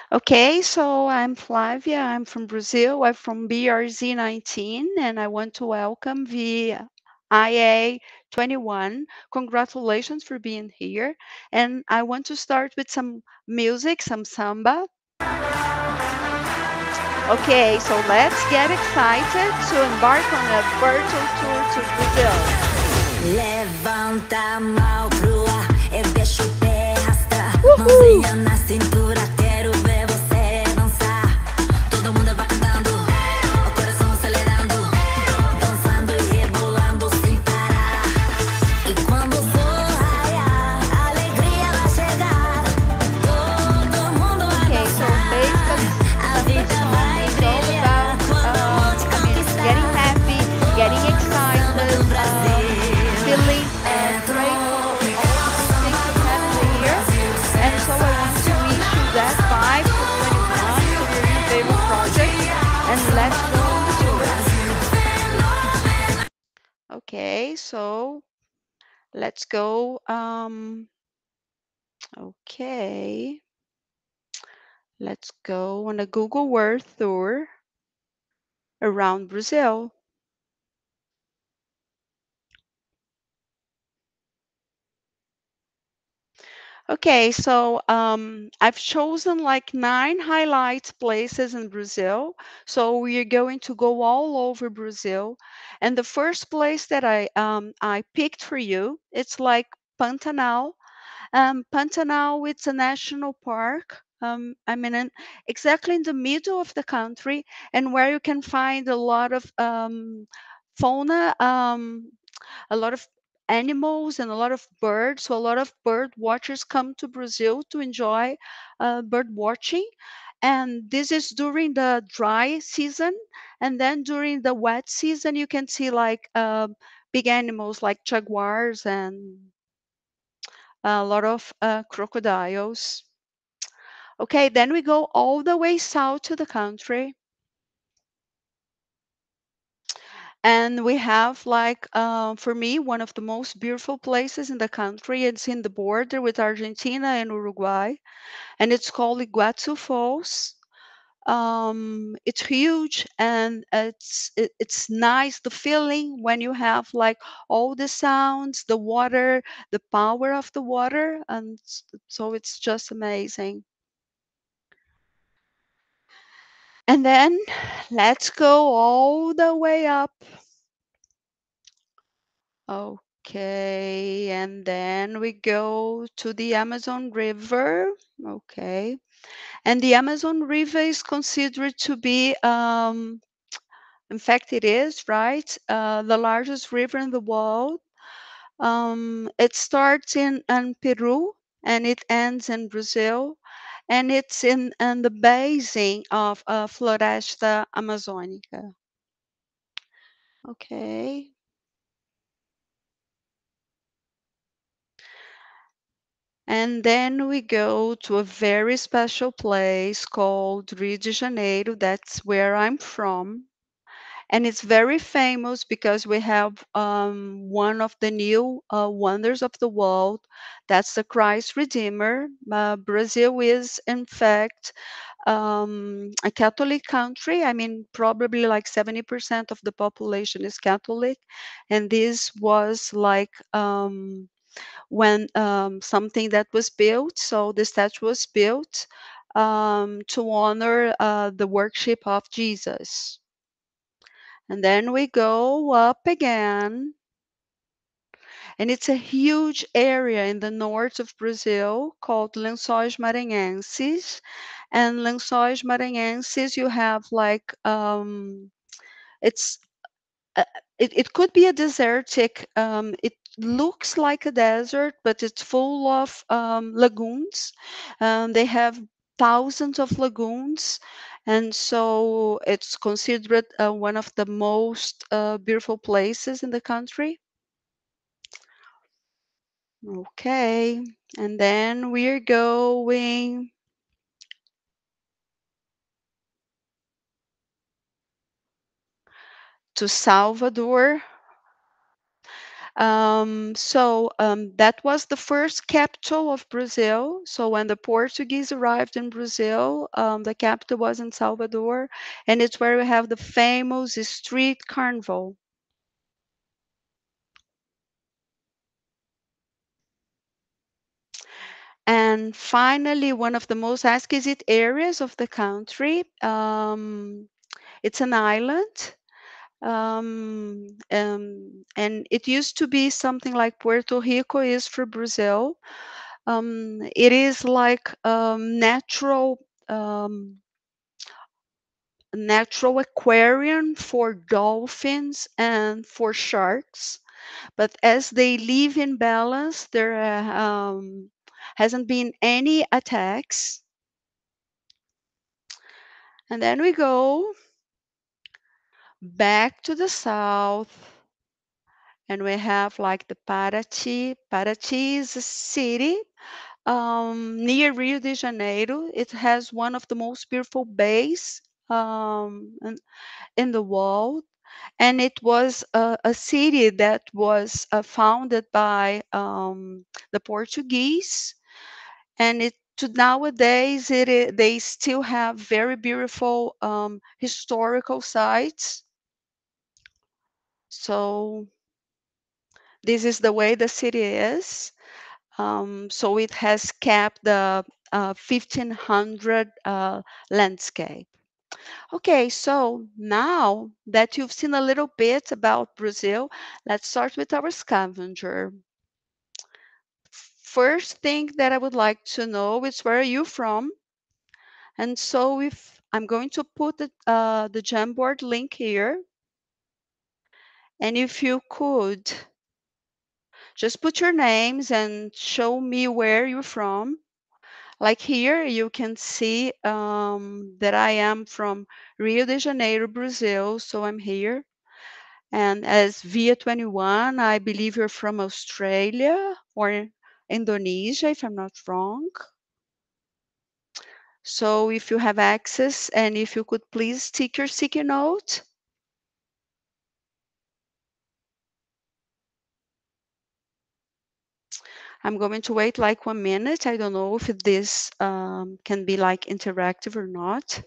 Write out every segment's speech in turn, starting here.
Okay, so I'm Flavia. I'm from Brazil. I'm from BRZ 19, and I want to welcome the IA 21. Congratulations for being here. And I want to start with some music, some samba. Okay, so let's get excited to embark on a virtual tour to Brazil. Levanta a mão pro ar, eu deixo o pé arrastar. Woohoo! Mãozinha na cintura, quero ver você dançar. Todo mundo vai cantando, o coração acelerando, dançando e rebolando sem parar. E quando o sol raiar, a alegria vai chegar. Todo mundo vai Okay, so dançar, basically, a samba vida song vai is all brilhar about, quando o amor te getting conquistar. happy, getting O samba excited, do Brasil feeling é grateful for all the things that happen in the year. And so I want to wish you that vibe for 21, for your new favorite project. And let's go on the tour. Okay, so let's go. Okay, let's go on a Google Earth tour around Brazil. Okay, so I've chosen like 9 highlight places in Brazil. So we are going to go all over Brazil. And the first place that I picked for you, it's like Pantanal. Pantanal, it's a national park. Exactly in the middle of the country, and where you can find a lot of fauna. A lot of animals and a lot of birds. So a lot of bird watchers come to Brazil to enjoy bird watching. And this is during the dry season. And then during the wet season, you can see like big animals like jaguars and a lot of crocodiles. Okay, then we go all the way south to the country. And we have like for me one of the most beautiful places in the country. It's in the border with Argentina and Uruguay, and it's called Iguazu Falls. It's huge, and it's nice, the feeling when you have like all the sounds, the water, the power of the water, and so it's just amazing. And then let's go all the way up. Okay, and then we go to the Amazon River. Okay, and the Amazon River is considered to be, in fact, it is, right? The largest river in the world. It starts in Peru and it ends in Brazil, and it's in the basin of Floresta Amazônica. Okay. And then we go to a very special place called Rio de Janeiro. That's where I'm from. And it's very famous because we have one of the new wonders of the world. That's the Christ Redeemer. Brazil is, in fact, a Catholic country. I mean, probably like 70% of the population is Catholic. And this was like when something that was built. So the statue was built to honor the worship of Jesus. And then we go up again, and it's a huge area in the north of Brazil called Lençóis Maranhenses. And Lençóis Maranhenses, you have like it's uh, it could be a desertic. It looks like a desert, but it's full of lagoons. They have thousands of lagoons, and so it's considered one of the most beautiful places in the country. Okay, and then we're going to Salvador. That was the first capital of Brazil. So when the Portuguese arrived in Brazil, the capital was in Salvador, and it's where we have the famous street carnival. And finally, one of the most exquisite areas of the country. It's an island, and it used to be something like Puerto Rico is for Brazil. It is like natural aquarium for dolphins and for sharks. But as they live in balance, there hasn't been any attacks. And then we go back to the south, and we have like the Paraty. Paraty is a city near Rio de Janeiro. It has one of the most beautiful bays in the world, and it was a city that was founded by the Portuguese, and it to nowadays they still have very beautiful historical sites. So this is the way the city is. So it has kept the 1500 landscape. Okay, so now that you've seen a little bit about Brazil, let's start with our scavenger. First thing that I would like to know is where are you from? And so if I'm going to put the Jamboard link here, and if you could just put your names and show me where you're from. Like here, you can see that I am from Rio de Janeiro, Brazil, so I'm here. And as Via 21, I believe you're from Australia or Indonesia, if I'm not wrong. So if you have access and if you could please stick your sticky note. I'm going to wait like 1 minute. I don't know if this can be like interactive or not.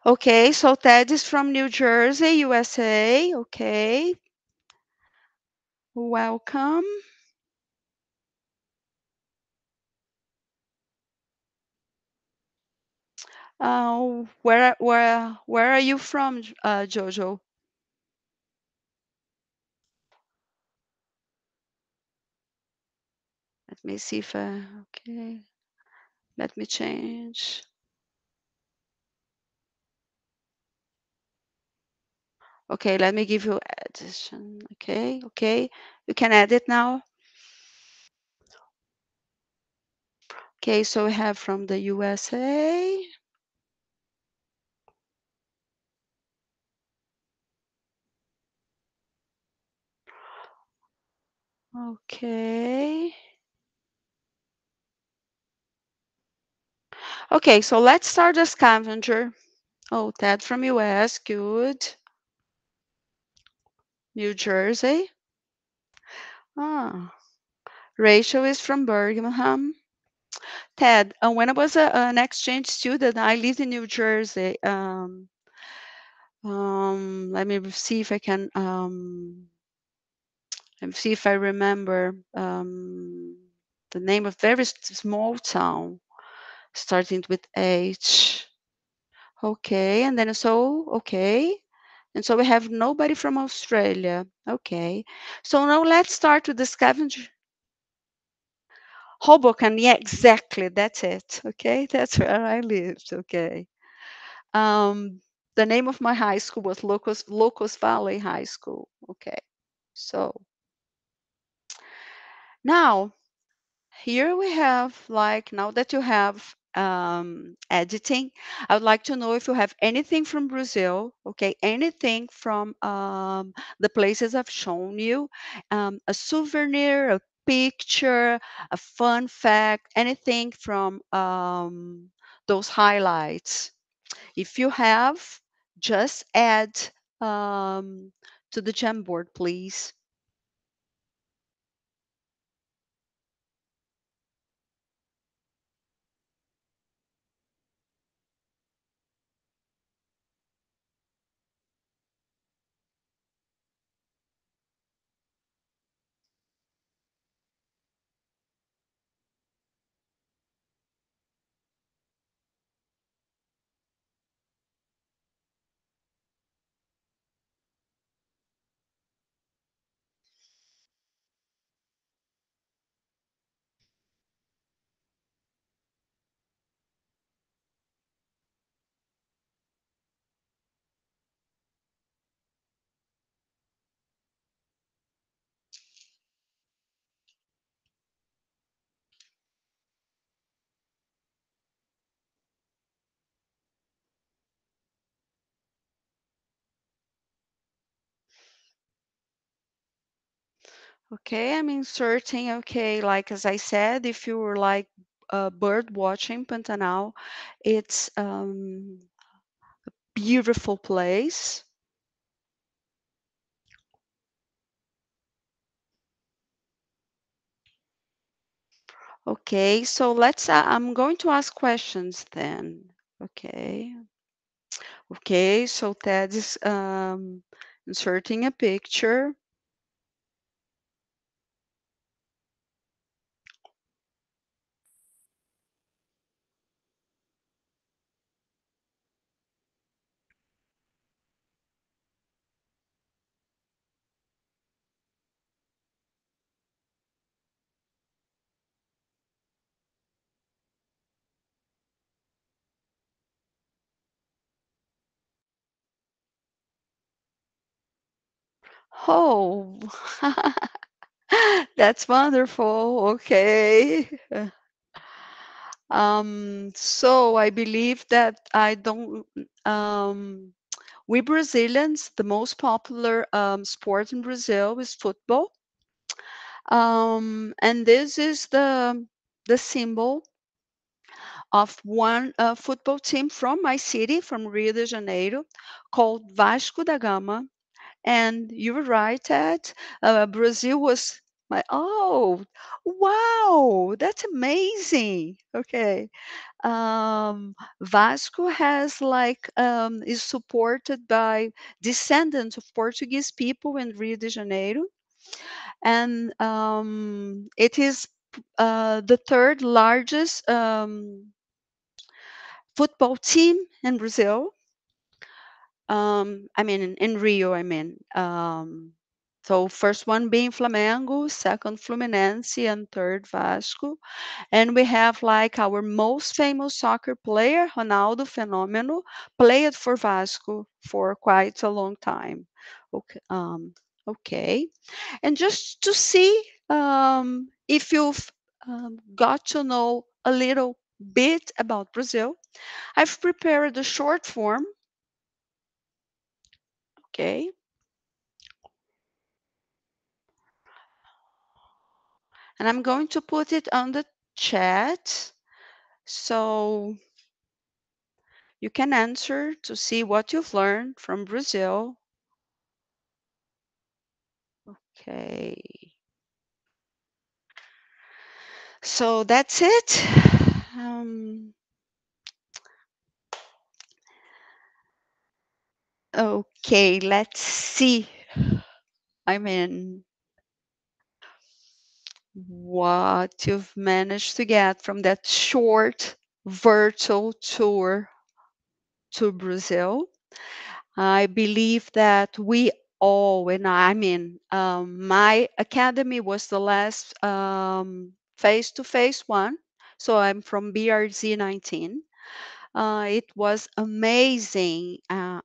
Okay, so Ted is from New Jersey, USA. Okay, welcome. Where are you from, Jojo? Let me see if okay. Let me change. Okay, let me give you addition. Okay, okay. You can edit now. Okay, so we have from the USA. Okay. Okay, so let's start the scavenger. Oh, Ted from US, good. New Jersey. Ah, Rachel is from Birmingham. Ted, when I was an exchange student, I lived in New Jersey. Let me see if I can. Let me see if I remember the name of very small town starting with H. Okay, and then okay. And so we have nobody from Australia. Okay. So now let's start with the scavenger. Hoboken, yeah, exactly. That's it. Okay, that's where I lived. Okay. Um, the name of my high school was Locust Valley High School. Okay. So now here we have like now that you have editing, I would like to know if you have anything from Brazil, okay? Anything from the places I've shown you, a souvenir, a picture, a fun fact, anything from those highlights. If you have, just add um, to the Jamboard, please. Okay, I'm inserting, okay, like as I said, if you were like bird watching Pantanal, it's beautiful place. Okay, so I'm going to ask questions then. Okay, okay, so Ted is inserting a picture. Oh, that's wonderful. Okay. So I believe that I don't, we Brazilians, the most popular sport in Brazil is football. And this is the symbol of one football team from my city, from Rio de Janeiro, called Vasco da Gama. And you were right, Ted. Brazil was my, oh, wow, that's amazing. Okay. Vasco has like is supported by descendants of Portuguese people in Rio de Janeiro, and it is the third largest football team in Brazil. I mean, in Rio, I mean. So first one being Flamengo, second Fluminense, and third Vasco. And we have like our most famous soccer player, Ronaldo Fenomeno, played for Vasco for quite a long time. Okay. Okay. And just to see if you've got to know a little bit about Brazil, I've prepared a short form. Okay. And I'm going to put it on the chat so you can answer to see what you've learned from Brazil. Okay. So that's it. Um, okay, let's see. I mean, what you've managed to get from that short virtual tour to Brazil. I believe that we all, and I mean, my academy was the last face-to-face one. So I'm from BRZ 19. It was amazing.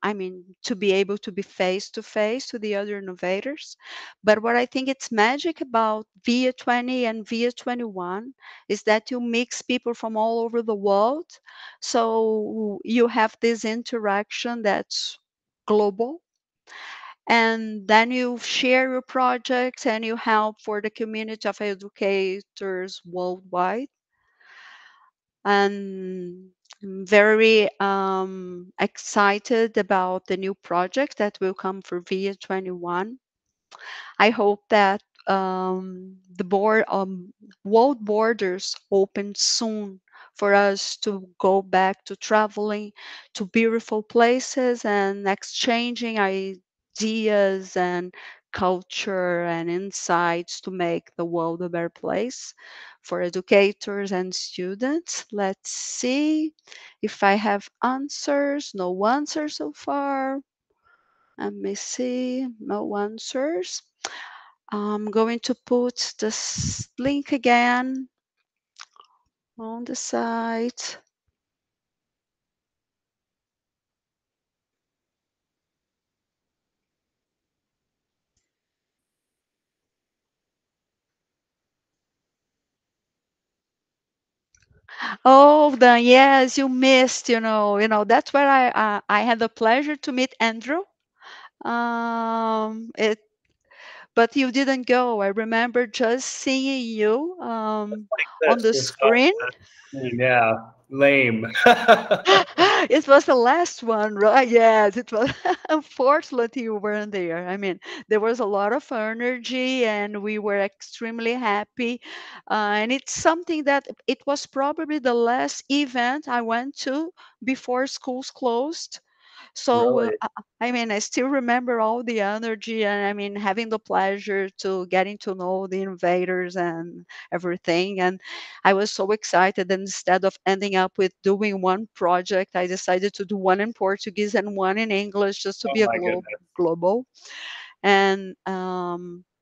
I mean, to be able to be face to face to the other innovators. But what I think it's magic about VIA 20 and VIA 21 is that you mix people from all over the world. So you have this interaction that's global, and then you share your projects and you help for the community of educators worldwide. And I'm very excited about the new project that will come for VIA 21. I hope that the world borders open soon for us to go back to traveling to beautiful places and exchanging ideas and culture and insights to make the world a better place for educators and students. Let's see if I have answers. No answers so far. Let me see. No answers. I'm going to put this link again on the site. Oh, the yes, you missed. That's where I had the pleasure to meet Andrew. It, but you didn't go. I remember just seeing you on This the was screen. fun. Yeah, lame. It was the last one, right? Yes, it was. Unfortunately, you weren't there. I mean, there was a lot of energy, and we were extremely happy. And it's something that it was probably the last event I went to before schools closed. So, Really? I mean, I still remember all the energy, and I mean, having the pleasure to getting to know the invaders and everything. And I was so excited. And instead of ending up with doing one project, I decided to do one in Portuguese and one in English just to Oh be a my goodness. global. And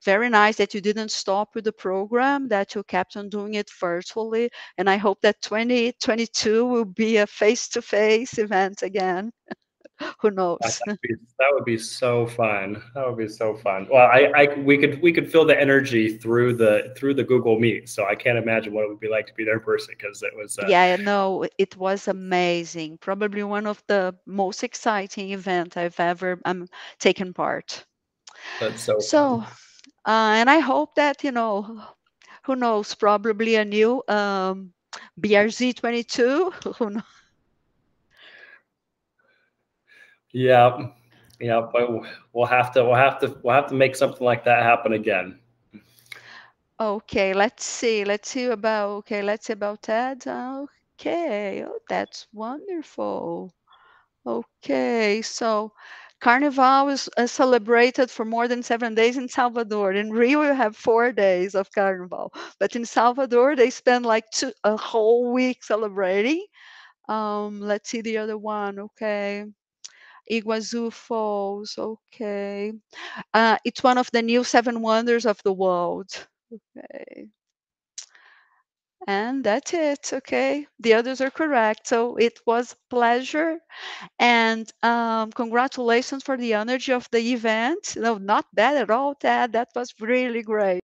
very nice that you didn't stop with the program, that you kept on doing it virtually. And I hope that 2022 will be a face to face event again. Who knows? That would be so fun. That would be so fun. Well, we could feel the energy through the Google Meet. So I can't imagine what it would be like to be there in person because it was Yeah, no, it was amazing. Probably one of the most exciting events I've ever taken part. that's so So, fun. and I hope that, who knows, probably a new BRZ 22. Who knows? Yeah, yeah, but we'll have to make something like that happen again. Okay, let's see. Let's see about that. Okay, oh, that's wonderful. Okay, so Carnival is celebrated for more than 7 days in Salvador. In Rio, you have 4 days of Carnival, but in Salvador, they spend like a whole week celebrating. Let's see the other one. Okay, Iguazu Falls. Okay, it's one of the new seven wonders of the world. Okay. And that's it. Okay. The others are correct. So it was a pleasure. And congratulations for the energy of the event. No, not bad at all, Ted. That was really great.